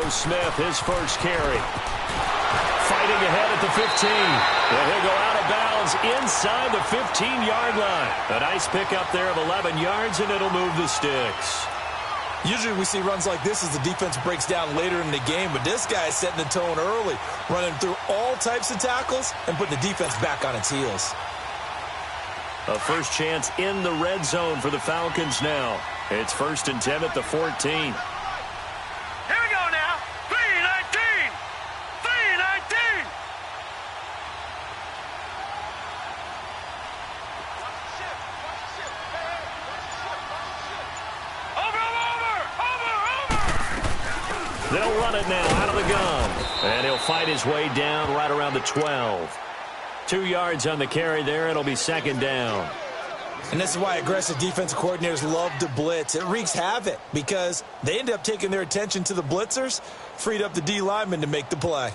goes Smith, his first carry. Fighting ahead at the 15. And he'll go out of bounds inside the 15-yard line. A nice pickup there of 11 yards, and it'll move the sticks. Usually we see runs like this as the defense breaks down later in the game, but this guy is setting the tone early, running through all types of tackles and putting the defense back on its heels. A first chance in the red zone for the Falcons now. It's 1st and 10 at the 14. Here we go now. 3-19. 3-19. Over. They'll run it now out of the gun. And he'll fight his way down right around the 12. 2 yards on the carry there. It'll be 2nd down. And this is why aggressive defensive coordinators love to blitz. It wreaks havoc because they end up taking their attention to the blitzers, freed up the D lineman to make the play.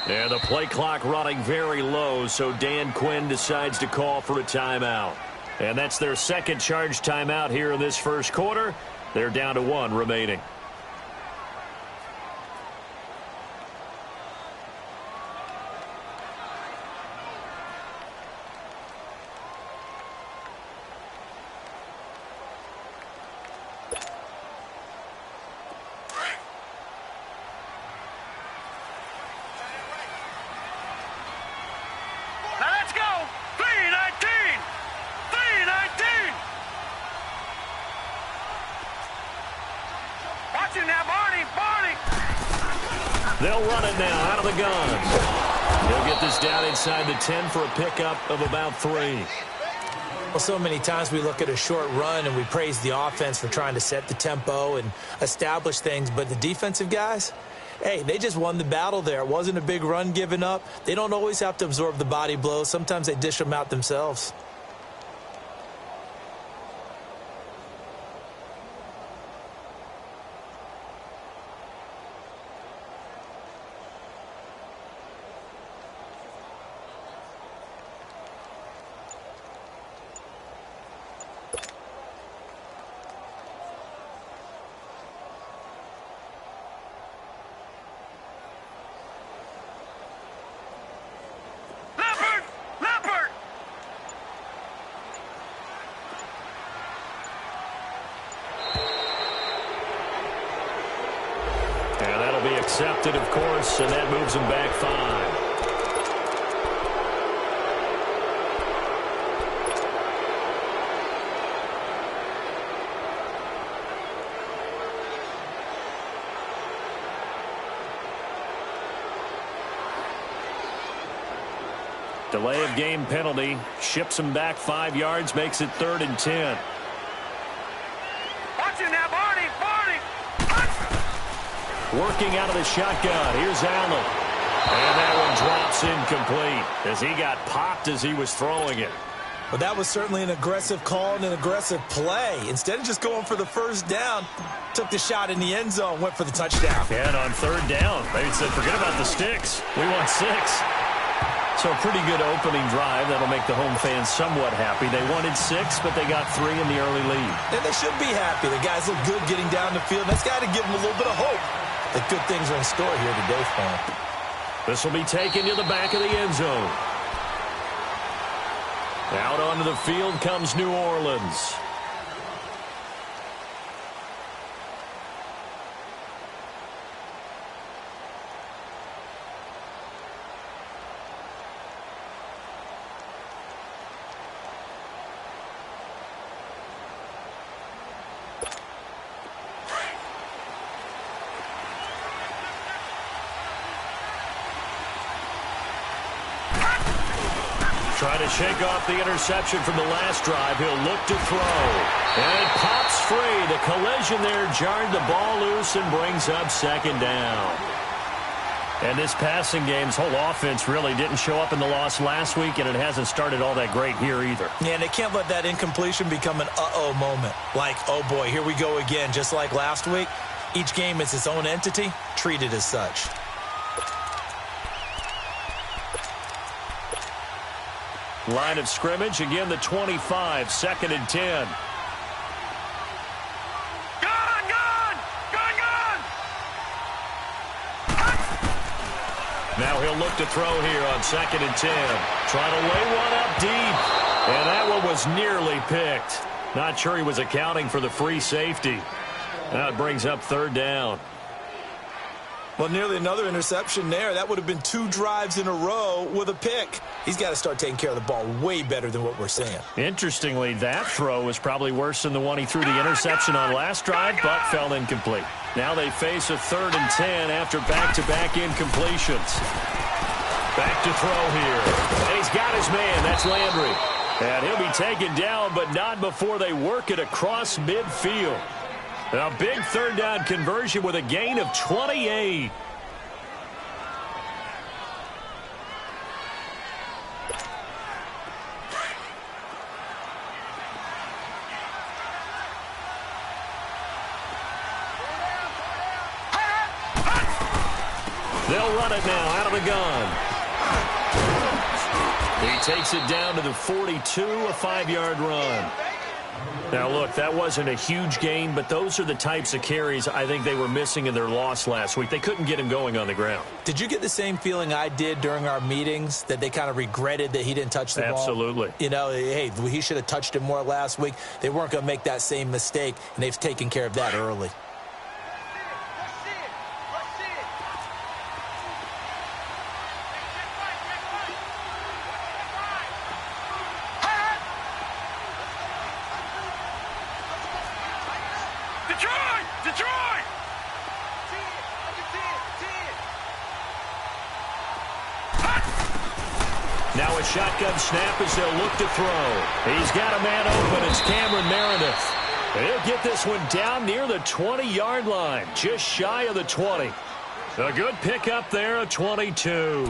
And the play clock running very low, so Dan Quinn decides to call for a timeout. And that's their second charge timeout here in this first quarter. They're down to 1 remaining. They'll run it now out of the gun. They'll get this down inside the 10 for a pickup of about 3. Well, so many times we look at a short run and we praise the offense for trying to set the tempo and establish things, but the defensive guys, hey, they just won the battle there. It wasn't a big run given up. They don't always have to absorb the body blows. Sometimes they dish them out themselves. Accepted, of course, and that moves him back 5. Delay of game penalty ships him back 5 yards, makes it 3rd and 10. Watch it now, Barney. Working out of the shotgun. Here's Allen. And that one drops incomplete as he got popped as he was throwing it. Well, that was certainly an aggressive call and an aggressive play. Instead of just going for the first down, took the shot in the end zone, went for the touchdown. And on 3rd down, they said, forget about the sticks. We want 6. So a pretty good opening drive. That'll make the home fans somewhat happy. They wanted 6, but they got 3 in the early lead. And they should be happy. The guys look good getting down the field. That's got to give them a little bit of hope that good things are in store here today for them. This will be taken to the back of the end zone. Out onto the field comes New Orleans. Trying to shake off the interception from the last drive. He'll look to throw. And it pops free. The collision there jarred the ball loose and brings up 2nd down. And this passing game's whole offense really didn't show up in the loss last week, and it hasn't started all that great here either. Yeah, and they can't let that incompletion become an uh-oh moment. Like, oh boy, here we go again, just like last week. Each game is its own entity, treated as such. Line of scrimmage, again the 25, 2nd and 10. Now he'll look to throw here on 2nd and 10. Trying to lay one up deep. And that one was nearly picked. Not sure he was accounting for the free safety. Now it brings up 3rd down. Well, nearly another interception there. That would have been 2 drives in a row with a pick. He's got to start taking care of the ball way better than what we're seeing. Interestingly, that throw was probably worse than the one he threw the interception on last drive, but fell incomplete. Now they face a 3rd and 10 after back-to-back incompletions. Back to throw here. And he's got his man. That's Landry. And he'll be taken down, but not before they work it across midfield. A big 3rd down conversion with a gain of 28. They'll run it now out of the gun. He takes it down to the 42, a 5-yard run. Now, look, that wasn't a huge gain, but those are the types of carries I think they were missing in their loss last week. They couldn't get him going on the ground. Did you get the same feeling I did during our meetings, that they kind of regretted that he didn't touch the ball? Absolutely. You know, hey, he should have touched it more last week. They weren't going to make that same mistake, and they've taken care of that early. Now a shotgun snap as they'll look to throw. He's got a man open. It's Cameron Meredith. He'll get this one down near the 20-yard line, just shy of the 20. A good pickup there, a 22.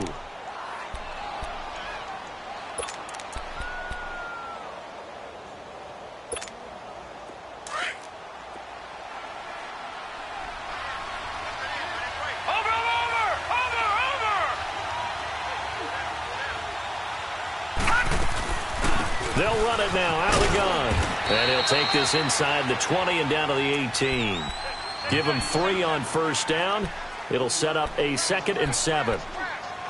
They'll run it now out of the gun. And he'll take this inside the 20 and down to the 18. Give him 3 on 1st down. It'll set up a 2nd and 7.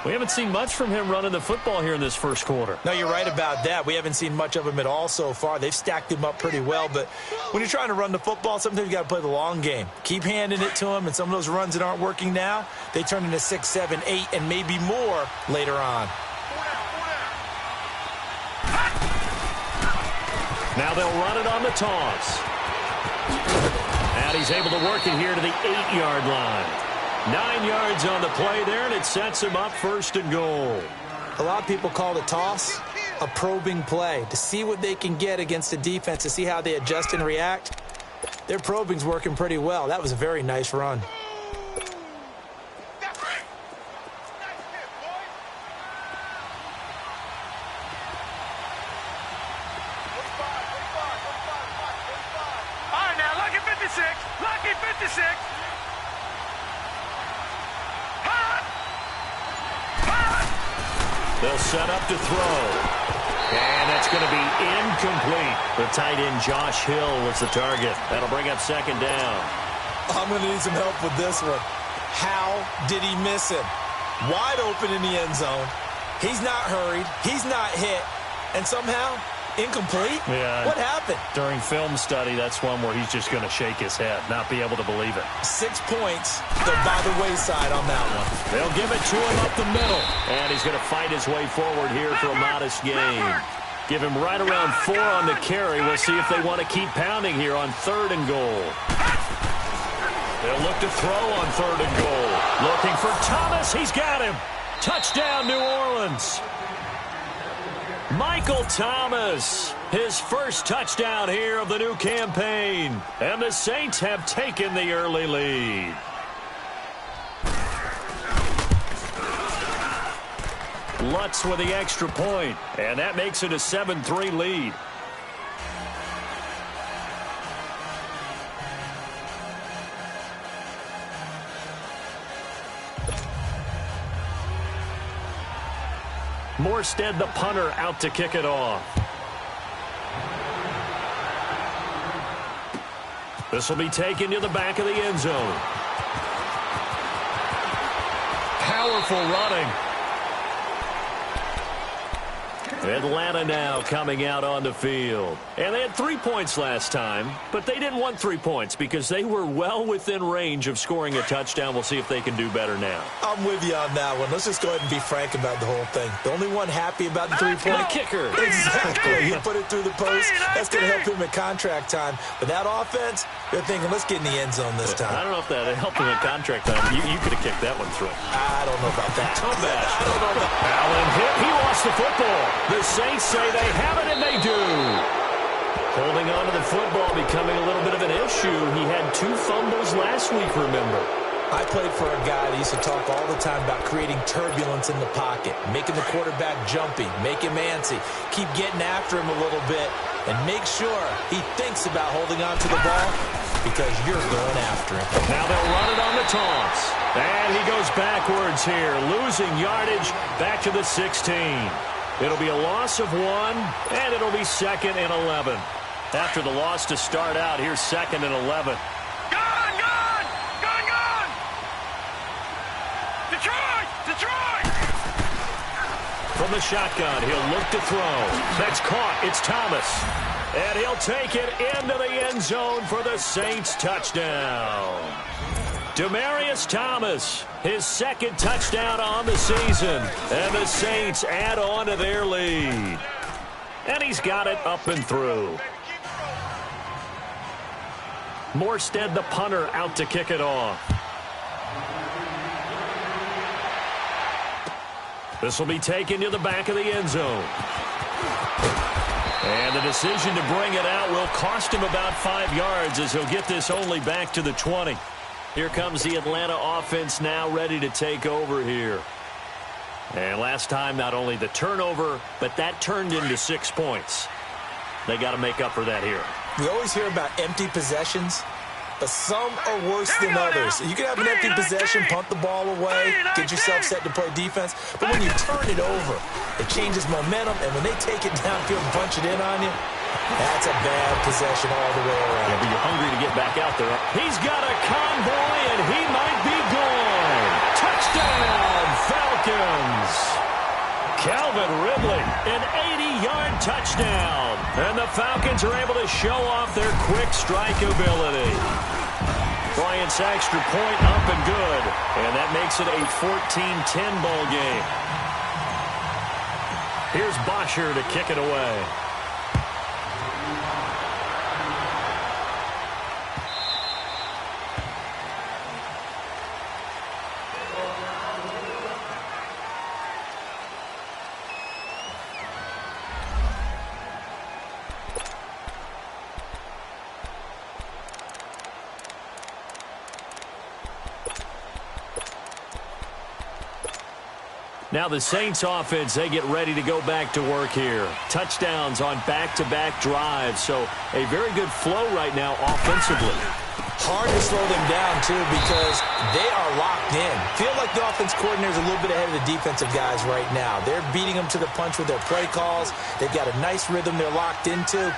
We haven't seen much from him running the football here in this first quarter. No, you're right about that. We haven't seen much of him at all so far. They've stacked him up pretty well. But when you're trying to run the football, sometimes you got to play the long game. Keep handing it to him, and some of those runs that aren't working now, they turn into 6, 7, 8, and maybe more later on. Now they'll run it on the toss. And he's able to work it here to the 8-yard line. 9 yards on the play there, and it sets him up 1st and goal. A lot of people call the toss a probing play, to see what they can get against the defense, to see how they adjust and react. Their probing's working pretty well. That was a very nice run. Lucky 56. They'll set up to throw. And that's going to be incomplete. The tight end Josh Hill was the target. That'll bring up 2nd down. I'm going to need some help with this one. How did he miss him? Wide open in the end zone. He's not hurried. He's not hit. And somehow, incomplete? Yeah. What happened? During film study, that's one where he's just going to shake his head, not be able to believe it. 6 points. They're by the wayside on that one. They'll give it to him up the middle. And he's going to fight his way forward here for a modest gain. Give him right around 4 on the carry. We'll see if they want to keep pounding here on 3rd and goal. They'll look to throw on 3rd and goal. Looking for Thomas. He's got him. Touchdown, New Orleans. Michael Thomas, his first touchdown here of the new campaign. And the Saints have taken the early lead. Lutz with the extra point, and that makes it a 7-3 lead. Morstead, the punter, out to kick it off. This will be taken to the back of the end zone. Powerful running. Atlanta now coming out on the field. And they had 3 points last time, but they didn't want 3 points because they were well within range of scoring a touchdown. We'll see if they can do better now. I'm with you on that one. Let's just go ahead and be frank about the whole thing. The only one happy about the three-point kicker. Exactly. He put it through the post. That's going to help him at contract time. But that offense, they're thinking, let's get in the end zone this time. I don't know if that helped him at contract time. You could have kicked that one through. I don't know about that. I don't know about that. Allen hit. He lost the football. The Saints say they have it, and they do. Holding on to the football becoming a little bit of an issue. He had 2 fumbles last week, remember. I played for a guy that used to talk all the time about creating turbulence in the pocket, making the quarterback jumpy, make him antsy, keep getting after him a little bit, and make sure he thinks about holding on to the ball because you're going after him. Now they'll run it on the toss. And he goes backwards here, losing yardage back to the 16. It'll be a loss of 1, and it'll be 2nd and 11. After the loss to start out, here's 2nd and 11. Gone! Detroit! From the shotgun, he'll look to throw. That's caught. It's Thomas. And he'll take it into the end zone for the Saints touchdown. Demaryius Thomas, his 2nd touchdown on the season. And the Saints add on to their lead. And he's got it up and through. Morstead, the punter, out to kick it off. This will be taken to the back of the end zone. And the decision to bring it out will cost him about 5 yards as he'll get this only back to the 20. Here comes the Atlanta offense now ready to take over here. And last time, not only the turnover, but that turned into 6 points. They got to make up for that here. We always hear about empty possessions, but some are worse than others. You can have an empty possession, punt the ball away, get yourself set to play defense, but when you turn it over, it changes momentum, and when they take it downfield and punch it in on you, that's a bad possession all the way around. Yeah, but you're hungry to get back out there. He's got a convoy, and he might be gone. Touchdown, Falcons. Calvin Ridley, an 80-yard touchdown. And the Falcons are able to show off their quick strike ability. Bryant's extra point up and good. And that makes it a 14-10 ball game. Here's Bosher to kick it away. Now the Saints offense, they get ready to go back to work here. Touchdowns on back-to-back drives, so a very good flow right now offensively. Hard to slow them down, too, because they are locked in. Feel like the offense coordinator is a little bit ahead of the defensive guys right now. They're beating them to the punch with their play calls. They've got a nice rhythm they're locked into.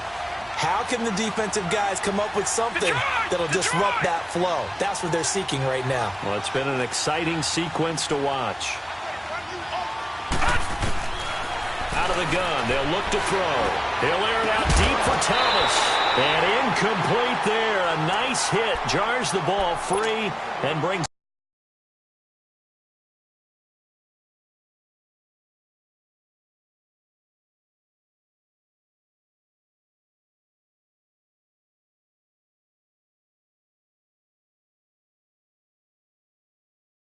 How can the defensive guys come up with something that'll disrupt that flow? That's what they're seeking right now. Well, it's been an exciting sequence to watch. Out of the gun, they'll look to throw. He'll air it out deep for Thomas. And incomplete there. A nice hit. Jars the ball free and brings